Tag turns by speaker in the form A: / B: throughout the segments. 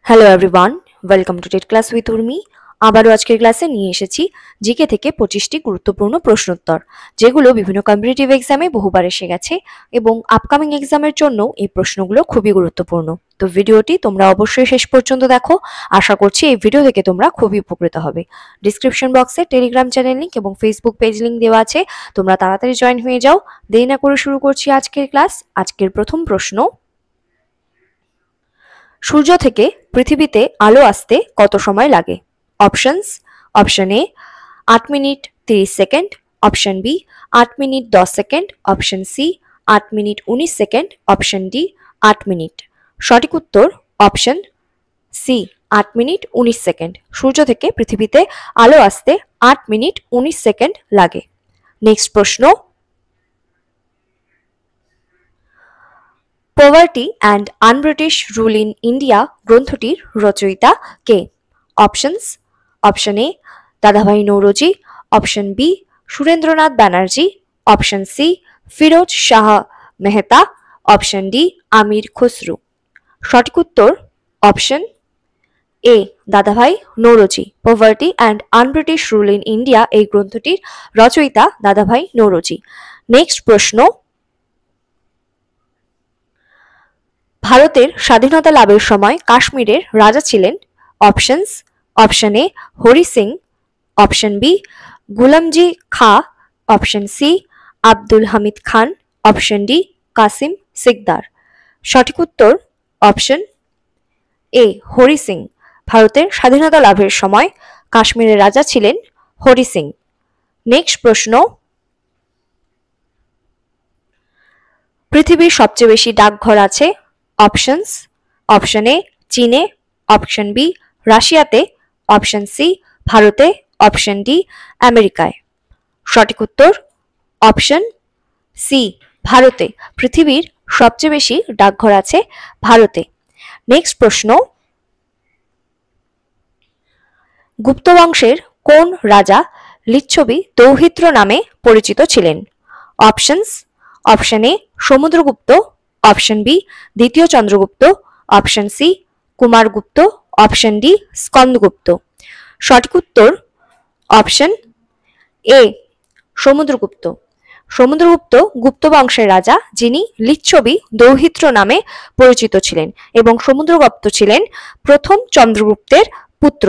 A: Hello everyone, welcome to TET class with Urmi. আবারও আজকের ক্লাসে নিয়ে এসেছি জিকে থেকে 25টি গুরুত্বপূর্ণ প্রশ্নোত্তর, যেগুলো বিভিন্ন কম্পিটিটিভ এক্সামে বহুবার এসে গেছে এবং আপকামিং এক্সামের জন্য এই প্রশ্নগুলো খুবই গুরুত্বপূর্ণ। তো ভিডিওটি তোমরা অবশ্যই শেষ পর্যন্ত দেখো। আশা করছি এই ভিডিও থেকে তোমরা খুবই উপকৃত হবে। ডিসক্রিপশন বক্সে টেলিগ্রাম চ্যানেল লিঙ্ক এবং ফেসবুক পেজ লিঙ্ক দেওয়া আছে, তোমরা তাড়াতাড়ি জয়েন হয়ে যাও। দেরি না করে শুরু করছি আজকের ক্লাস। আজকের প্রথম প্রশ্ন, সূর্য থেকে পৃথিবীতে আলো আসতে কত সময় লাগে? Options: option A 8 minute 30 second, option B 8 minute 10 second, option C 8 minute 19 second, option D 8 minute. সঠিক উত্তর অপশন সি 8 মিনিট 19 সেকেন্ড। সূর্য থেকে পৃথিবীতে আলো আসতে 8 মিনিট 19 সেকেন্ড লাগে। নেক্সট প্রশ্ন, poverty and unbritish rule in India গ্রন্থটির রচয়িতা কে? Options: option A Dadabhai Naoroji, option B Surendranath Banerjee, option C Firoz Shah Mehta, option D আমির খসরু। সঠিক উত্তর option A Dadabhai Naoroji. Poverty and unbritish rule in India এই গ্রন্থটির রচয়িতা দাদাভাই নৌরোজি। নেক্সট প্রশ্ন, ভারতের স্বাধীনতা লাভের সময় কাশ্মীরের রাজা ছিলেন? Options: option A Hari Singh, option B Gulamji Khan, option C Abdul Hamid Khan, option D Kasim Sikdar. সঠিক উত্তর অপশন এ হরি সিং। ভারতের স্বাধীনতা লাভের সময় কাশ্মীরের রাজা ছিলেন হরি সিং। নেক্সট প্রশ্ন, পৃথিবীর সবচেয়ে বেশি ডাকঘর আছে? অপশনস: অপশন এ চীনে, অপশন বি রাশিয়াতে, অপশন সি ভারতে, অপশন ডি আমেরিকায়। সঠিক উত্তর অপশন সি ভারতে। পৃথিবীর সবচেয়ে বেশি ডাকঘর আছে ভারতে। নেক্সট প্রশ্ন, গুপ্ত বংশের কোন রাজা লিচ্ছবি দৌহিত্র নামে পরিচিত ছিলেন? Options: option A Samudragupta, option B দ্বিতীয় Chandragupta, option C Kumaragupta, option D Skandagupta. সঠিক উত্তর অপশন এ সমুদ্রগুপ্ত। সমুদ্রগুপ্ত গুপ্ত বংশের রাজা, যিনি লিচ্ছবি দৌহিত্র নামে পরিচিত ছিলেন, এবং সমুদ্রগুপ্ত ছিলেন প্রথম চন্দ্রগুপ্তের পুত্র।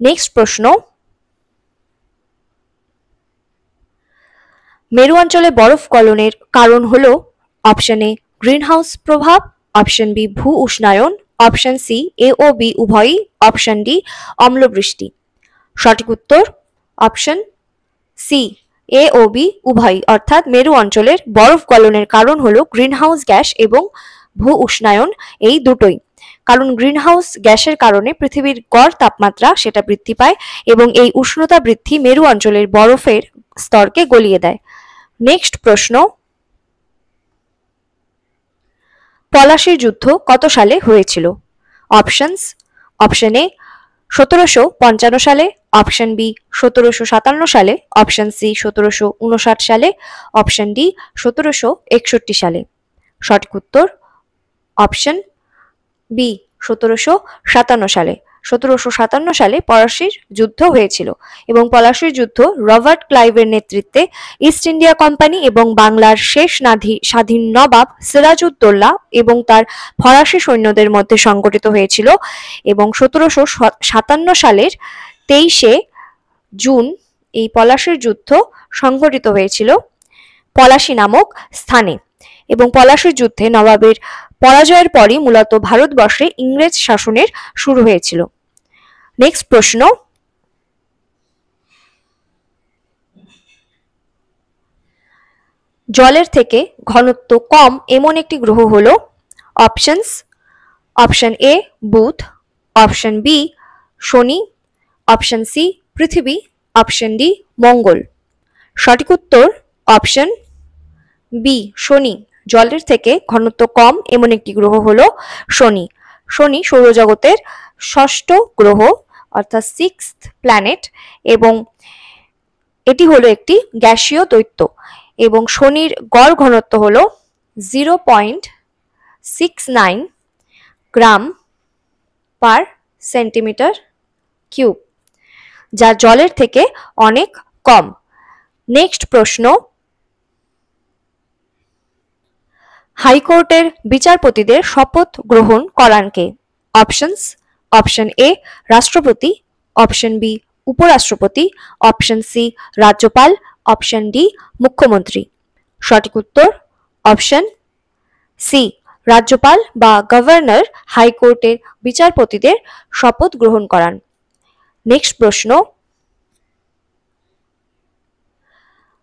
A: নেক্সট প্রশ্ন, মেরু অঞ্চলে বরফ গলনের কারণ হলো? অপশন এ গ্রিনহাউস প্রভাব, অপশন বি ভূ উষ্ণায়ন, অপশন সি এ ও বি উভয়ই, অপশন ডি অম্লবৃষ্টি। সঠিক উত্তর অপশন সি এ ও বি উভয়ই, অর্থাৎ মেরু অঞ্চলের বরফ গলনের কারণ হলো গ্রিনহাউস গ্যাস এবং ভূ উষ্ণায়ন, এই দুটোই। কারণ গ্রিনহাউস গ্যাসের কারণে পৃথিবীর গড় তাপমাত্রা সেটা বৃদ্ধি পায় এবং এই উষ্ণতা বৃদ্ধি মেরু অঞ্চলের বরফের স্তরকে গলিয়ে দেয়। নেক্সট প্রশ্ন, পলাশীর যুদ্ধ কত সালে হয়েছিল? অপশনস: অপশন এ 1755 সালে, অপশন বি 1757 সালে, অপশন সি 1759 সালে, অপশন ডি 1761 সালে। সঠিক উত্তর অপশন বি 1757 সালে। 1757 সালে পলাশীর যুদ্ধ হয়েছিল এবং পলাশীর যুদ্ধ রবার্ট ক্লাইভের নেতৃত্বে ইস্ট ইন্ডিয়া কোম্পানি এবং বাংলার শেষ স্বাধীন নবাব সিরাজউদ্দৌলা এবং তার ফরাসি সৈন্যদের মধ্যে সংগঠিত হয়েছিল এবং 1757 সালের 23শে জুন এই পলাশীর যুদ্ধ সংঘটিত হয়েছিল পলাশী নামক স্থানে। এবং পলাশীর যুদ্ধে নবাবের পরাজয়ের পরই মূলত ভারতবর্ষে ইংরেজ শাসনের শুরু হয়েছিল। নেক্সট প্রশ্ন, জলের থেকে ঘনত্ব কম এমন একটি গ্রহ হলো? অপশনস: অপশন এ বুধ, অপশন বি শনি, অপশন সি পৃথিবী, অপশন ডি মঙ্গল। সঠিক উত্তর অপশন বি শনি। জলের থেকে ঘনত্ব কম এমন একটি গ্রহ হলো শনি। শনি সৌরজগতের ষষ্ঠ গ্রহ, অর্থাৎ 6th প্ল্যানেট, এবং এটি হলো একটি গ্যাসীয় দৈত্য এবং শনির গড় ঘনত্ব হলো 0.69 গ্রাম পার সেন্টিমিটার কিউব, যা জলের থেকে অনেক কম। নেক্সট প্রশ্ন, হাইকোর্টের বিচারপতিদের শপথ গ্রহণ করান কে? অপশনস, অপশন এ রাষ্ট্রপতি, অপশন বি উপরাষ্ট্রপতি, অপশন সি রাজ্যপাল, অপশন ডি মুখ্যমন্ত্রী। সঠিক উত্তর অপশন সি, রাজ্যপাল বা গভর্নর হাইকোর্টের বিচারপতিদের শপথ গ্রহণ করান। নেক্সট প্রশ্ন,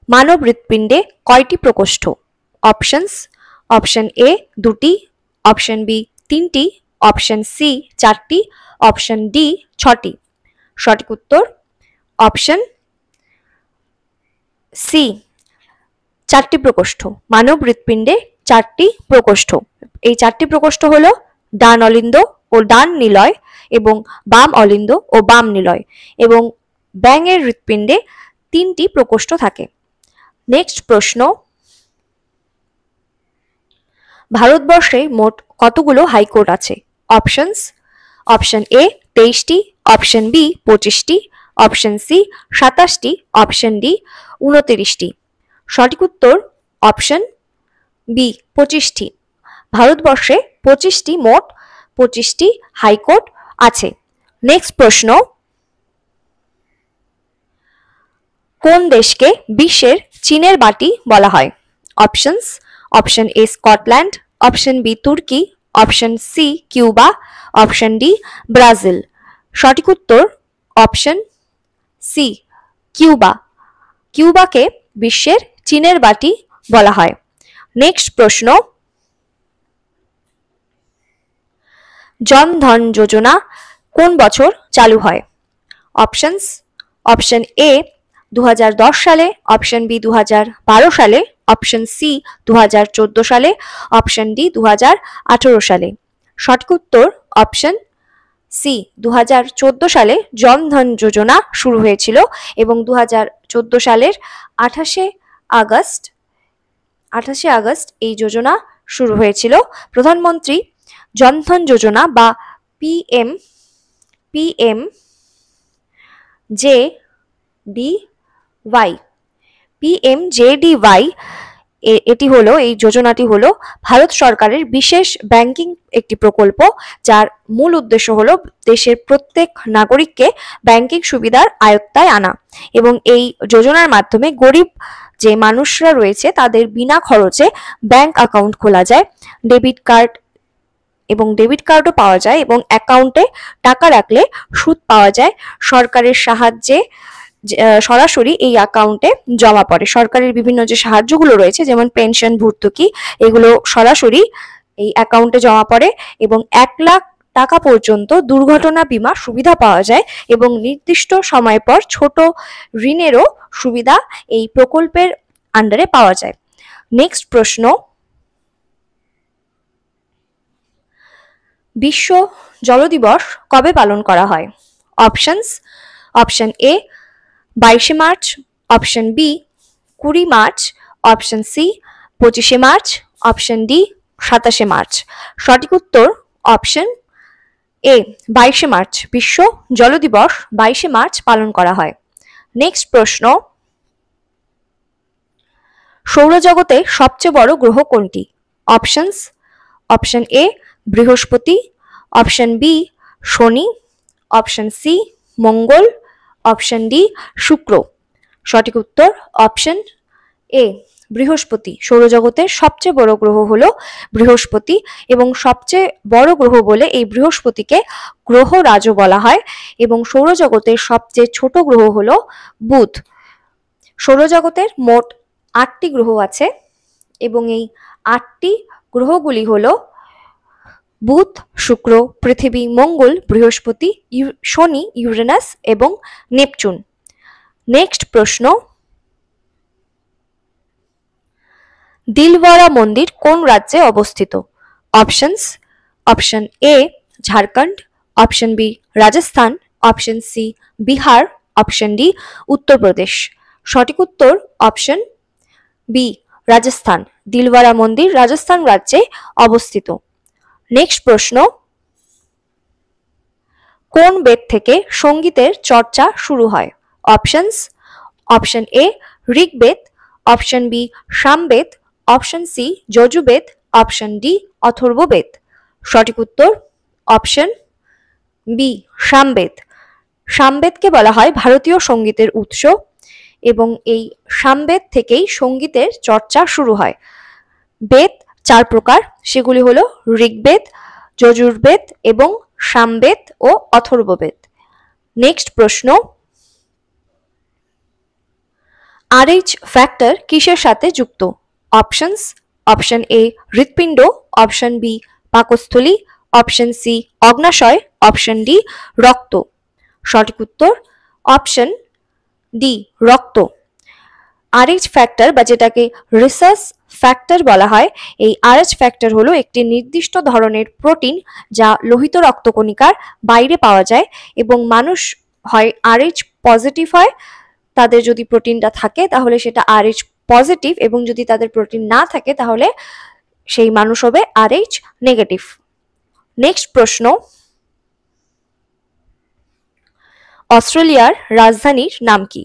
A: মানব হৃৎপিণ্ডে কয়টি প্রকোষ্ঠ? অপশনস, অপশন এ 2টি, অপশন বি 3টি, অপশন সি 4টি, অপশন ডি 6টি। সঠিক উত্তর অপশন সি, 4টি প্রকোষ্ঠ। মানব হৃৎপিণ্ডে 4টি প্রকোষ্ঠ। এই 4টি প্রকোষ্ঠ হলো ডান অলিন্দ ও ডান নিলয় এবং বাম অলিন্দ ও বাম নিলয়, এবং ব্যাঙের হৃৎপিণ্ডে 3টি প্রকোষ্ঠ থাকে। নেক্সট প্রশ্ন, ভারতবর্ষে মোট কতগুলো হাইকোর্ট আছে? অপশনস, অপশন এ 23টি, অপশন বি 25টি, অপশন সি 27টি, অপশন ডি 29টি। সঠিক উত্তর অপশন বি 25টি। ভারতবর্ষে মোট 25টি হাইকোর্ট আছে। নেক্সট প্রশ্ন, কোন দেশকে বিশ্বের চীনের বাটি বলা হয়? Options, option A Scotland, option B তুর্কি, option C Cuba, option D Brazil. সঠিক উত্তর অপশন সি কিউবা। কিউবাকে বিশ্বের চীনের বাটি বলা হয়। নেক্সট প্রশ্ন, জন ধন যোজনা কোন বছর চালু হয়? অপশনস, অপশন এ 2010 সালে, অপশন বি 2012 সালে, অপশন সি 2014 সালে, অপশন ডি 2018 সালে। সঠিক উত্তর অপশন সি 2014 সালে জনধন যোজনা শুরু হয়েছিল এবং 2014 সালের 28 আগস্ট এই যোজনা শুরু হয়েছিল। প্রধানমন্ত্রী জনধন যোজনা বা পিএমজেডিওয়াই এটি হলো, এই যোজনাটি হলো ভারত সরকারের বিশেষ ব্যাংকিং একটি প্রকল্প, যার মূল উদ্দেশ্য হলো দেশের প্রত্যেক নাগরিককে ব্যাংকিং সুবিধার আয়ত্তায় আনা, এবং এই যোজনার মাধ্যমে গরিব যে মানুষরা রয়েছে তাদের বিনা খরচে ব্যাংক অ্যাকাউন্ট খোলা যায়, ডেবিট কার্ডও পাওয়া যায়, এবং অ্যাকাউন্টে টাকা রাখলে সুদ পাওয়া যায়। সরকারের সাহায্যে সরাসরি এই অ্যাকাউন্টে জমা পড়ে। সরকারের বিভিন্ন যে সাহায্যগুলো রয়েছে যেমন পেনশন, ভর্তুকি, এগুলো সরাসরি এই অ্যাকাউন্টে জমা পড়ে, এবং 1 লাখ টাকা পর্যন্ত দুর্ঘটনা বীমা সুবিধা পাওয়া যায়, এবং নির্দিষ্ট সময় পর ছোট ঋণেরও সুবিধা এই প্রকল্পের আন্ডারে পাওয়া যায়। নেক্সট প্রশ্ন, বিশ্ব জল দিবস কবে পালন করা হয়? অপশনস, অপশন এ 22শে March, option B 20 March, option C 25শে মার্চ, অপশন ডি 27শে মার্চ। সঠিক উত্তর অপশন এ 22শে মার্চ। বিশ্ব জল দিবস 22শে মার্চ পালন করা হয়। নেক্সট প্রশ্ন, সৌরজগতে সবচেয়ে বড় গ্রহ কোনটি? অপশনস, অপশন এ বৃহস্পতি, অপশন বি শনি, অপশন সি মঙ্গল, অপশন ডি শুক্র। সঠিক উত্তর অপশন এ বৃহস্পতি। সৌরজগতের সবচেয়ে বড় গ্রহ হলো বৃহস্পতি, এবং সবচেয়ে বড় গ্রহ বলে এই বৃহস্পতিকে গ্রহরাজও বলা হয়, এবং সৌরজগতের সবচেয়ে ছোট গ্রহ হলো বুধ। সৌরজগতের মোট 8টি গ্রহ আছে, এবং এই 8টি গ্রহগুলি হলো বুধ, শুক্র, পৃথিবী, মঙ্গল, বৃহস্পতি, শনি, ইউরেনাস এবং নেপচুন। নেক্সট প্রশ্ন, দিলওয়ারা মন্দির কোন রাজ্যে অবস্থিত? Options, option A Jharkhand, option B Rajasthan, option C Bihar, option D Uttar Pradesh. সঠিক উত্তর অপশন বি রাজস্থান। দিলওয়ারা মন্দির রাজস্থান রাজ্যে অবস্থিত। নেক্সট প্রশ্ন, কোন বেদ থেকে সঙ্গীতের চর্চা শুরু হয়? Options: option A Rigveda, option B Samaveda, option C Yajurveda, option D Atharvaveda. সঠিক উত্তর অপশন বি সামবেদ। সামবেদকে বলা হয় ভারতীয় সঙ্গীতের উৎস এবং এই সামবেদ থেকেই সঙ্গীতের চর্চা শুরু হয়। বেদ 4 প্রকার, সেগুলি হলো ঋগ্বেদ, যজুর্বেদ এবং সামবেদ ও অথর্ববেদ। নেক্সট প্রশ্ন, RH ফ্যাক্টর কিসের সাথে যুক্ত? অপশনস: অপশন এ হৃৎপিণ্ড, অপশন বি পাকস্থলী, অপশন সি অগ্ন্যাশয়, অপশন ডি রক্ত। সঠিক উত্তর অপশন ডি রক্ত। RH ফ্যাক্টর বা যেটাকে রিসাস ফ্যাক্টর বলা হয়, এই RH ফ্যাক্টর হলো একটি নির্দিষ্ট ধরনের প্রোটিন যা লোহিত রক্তকণিকার বাইরে পাওয়া যায় এবং মানুষ হয় RH পজিটিভ হয়, তাদের যদি প্রোটিনটা থাকে তাহলে সেটা RH পজিটিভ, এবং যদি তাদের প্রোটিন না থাকে তাহলে সেই মানুষ হবে RH নেগেটিভ। নেক্সট প্রশ্ন, অস্ট্রেলিয়ার রাজধানীর নাম কি?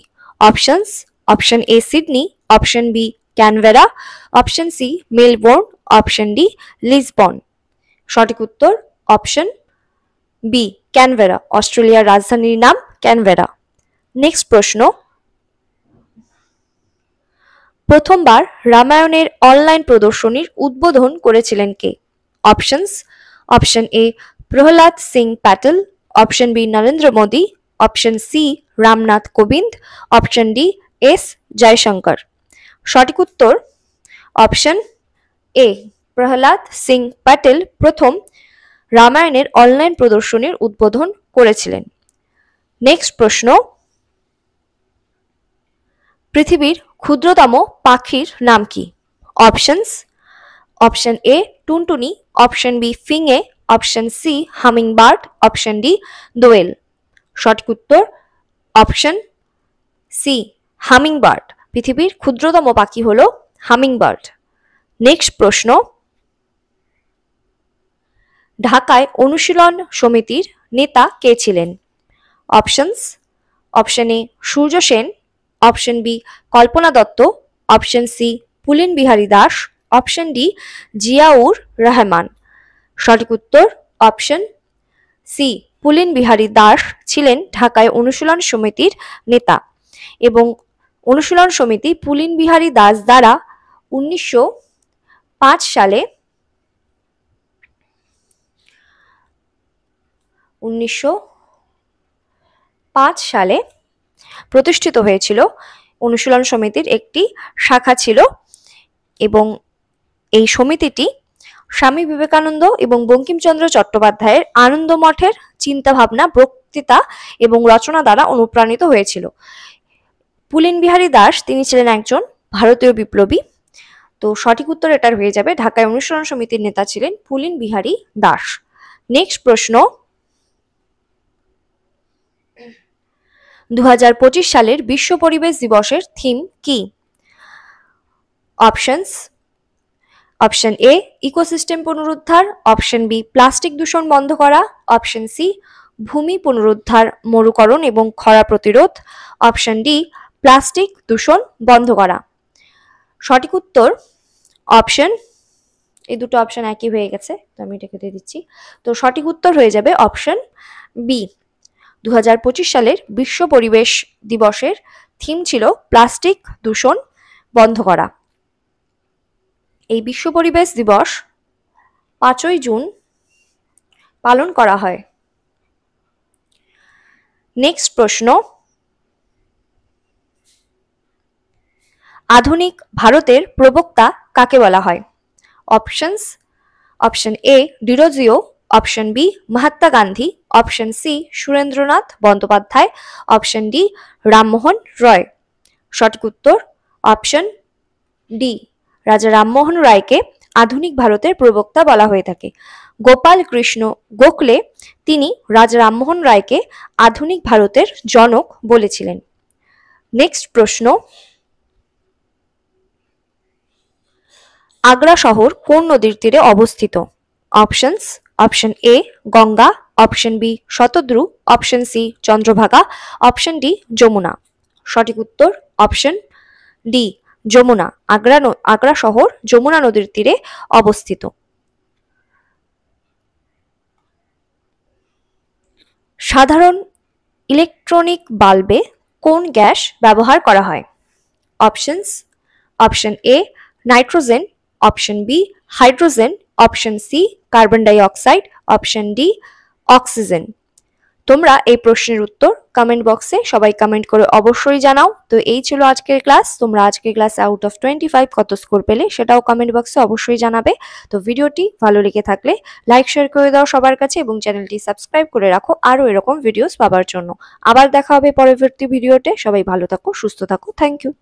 A: Options: option A Sydney, option B Canberra, option C Melbourne, option D Lisbon. সঠিক উত্তর অপশন বি ক্যানবেরা। অস্ট্রেলিয়ার রাজধানীর নাম ক্যানবেরা। নেক্সট প্রশ্ন, প্রথমবার রামায়ণের অনলাইন প্রদর্শনীর উদ্বোধন করেছিলেন কে? Options: option A Prahlad Singh Patel, option B Narendra Modi, option C Ramnath Kovind, option D S Jaishankar. সঠিক উত্তর অপশন এ প্রহ্লাদ সিং প্যাটেল প্রথম রামায়ণের অনলাইন প্রদর্শনীর উদ্বোধন করেছিলেন। নেক্সট প্রশ্ন, পৃথিবীর ক্ষুদ্রতম পাখির নাম কি? অপশনস: অপশন এ টুনটুনি, অপশন বি ফিঙে, option C hummingbird, option D দোয়েল। সঠিক উত্তর অপশন সি হামিংবার্ড। পৃথিবীর ক্ষুদ্রতম পাখি হলো হামিংবার্ড। নেক্সট প্রশ্ন, ঢাকায় অনুশীলন সমিতির নেতা কে ছিলেন? Options: option A Surya Sen, option B Kalpana Datta, option C Pulin Bihari Das, option D Ziaur Rahman. সঠিক উত্তর অপশন সি পুলিন বিহারী দাস ছিলেন ঢাকায় অনুশীলন সমিতির নেতা এবং অনুশীলন সমিতি পুলিন বিহারী দাস দ্বারা 1905 সালে প্রতিষ্ঠিত হয়েছিল। অনুশীলন সমিতির একটি শাখা ছিল এবং এই সমিতিটি স্বামী বিবেকানন্দ এবং বঙ্কিমচন্দ্র চট্টোপাধ্যায়ের আনন্দ মঠের চিন্তাভাবনা, বক্তৃতা এবং রচনা দ্বারা অনুপ্রাণিত হয়েছিল। পুলিন বিহারী দাস তিনি ছিলেন একজন ভারতীয় বিপ্লবী। তো সঠিক উত্তর এটার হয়ে যাবে, ঢাকায় অনুশীলন সমিতির নেতা ছিলেন পুলিন বিহারী দাস। নেক্সট প্রশ্ন, 2025 সালের বিশ্ব পরিবেশ দিবসের থিম কি? অপশনস: অপশন এ ইকোসিস্টেম পুনরুদ্ধার, অপশন বি প্লাস্টিক দূষণ বন্ধ করা, অপশন সি ভূমি পুনরুদ্ধার, মরুকরণ এবং খরা প্রতিরোধ, অপশন ডি প্লাস্টিক দূষণ বন্ধ করা। সঠিক উত্তর অপশন, এই দুটো অপশন একই হয়ে গেছে তো আমি এটাকে দিয়ে দিচ্ছি। তো সঠিক উত্তর হয়ে যাবে অপশন বি। 2025 সালের বিশ্ব পরিবেশ দিবসের থিম ছিল প্লাস্টিক দূষণ বন্ধ করা। এই বিশ্ব পরিবেশ দিবস 5ই জুন পালন করা হয়। নেক্সট প্রশ্ন, আধুনিক ভারতের প্রবক্তা কাকে বলা হয়? Options: option A Derozio, option B Mahatma Gandhi, option C Surendranath Bandyopadhyay, option D Rammohan Roy. সঠিক উত্তর অপশন ডি রাজা রামমোহন রায়কে আধুনিক ভারতের প্রবক্তা বলা হয়ে থাকে। গোপাল কৃষ্ণ গোখলে তিনি রাজা রামমোহন রায়কে আধুনিক ভারতের জনক বলেছিলেন। নেক্সট প্রশ্ন, আগ্রা শহর কোন নদীর তীরে অবস্থিত? Options: option A Ganga, option B Shatadru, option C Chandrabhaga, option D Yamuna. সঠিক উত্তর অপশন ডি যমুনা। আগ্রা শহর যমুনা নদীর তীরে অবস্থিত। সাধারণ ইলেকট্রনিক বাল্বে কোন গ্যাস ব্যবহার করা হয়? Options: option A nitrogen, option B hydrogen, option C carbon dioxide, option D oxygen. তোমরা এই প্রশ্নের উত্তর কমেন্ট বক্সে সবাই কমেন্ট করে অবশ্যই জানাও। তো এই ছিল আজকের ক্লাস। তোমরা আজকের ক্লাসে আউট অফ 25 কত স্কোর পেলে সেটাও কমেন্ট বক্সে অবশ্যই জানাবে। তো ভিডিওটি ভালো লেগে থাকলে লাইক শেয়ার করে দাও সবার কাছে এবং চ্যানেলটি সাবস্ক্রাইব করে রাখো আরও এরকম ভিডিওস পাওয়ার জন্য। আবার দেখা হবে পরবর্তী ভিডিওতে। সবাই ভালো থাকো, সুস্থ থাকো। Thank you.